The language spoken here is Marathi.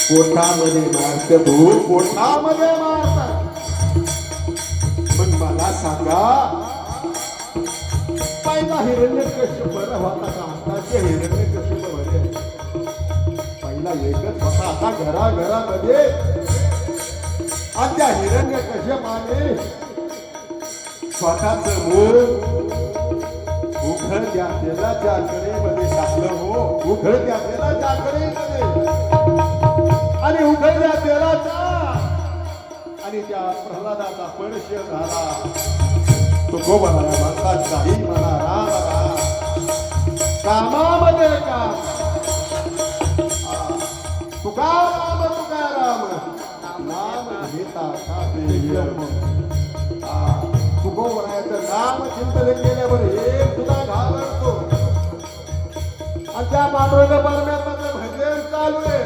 पोटामध्ये मारत तू पोटामध्ये मारत पण मला सांगा पहिला हिरण्यकश्यप बरं होता का आताचे हिरण्यकश्यप बरे पहिला एकच होता आता घराघरामध्ये आणि त्या हिरण्यकश्यपाने स्वतःच मूल उघडत्या तेलाच्या कडेमध्ये टाकलं हो उघडत्या तेलाच्या कडेमध्ये आणि उघडल्या तेलाचा आणि त्या प्रल्हादाचा स्पर्श झाला तो गोबराया म्हणतात काही म्हणा राम कामामध्ये का तुका राम नाम घेता का तुकोबरायाचं नाम चिंतन केल्यावर हे सुद्धा घाबरतो आणि त्या पांडुरंग परमेश्वराचं भजन चालू आहे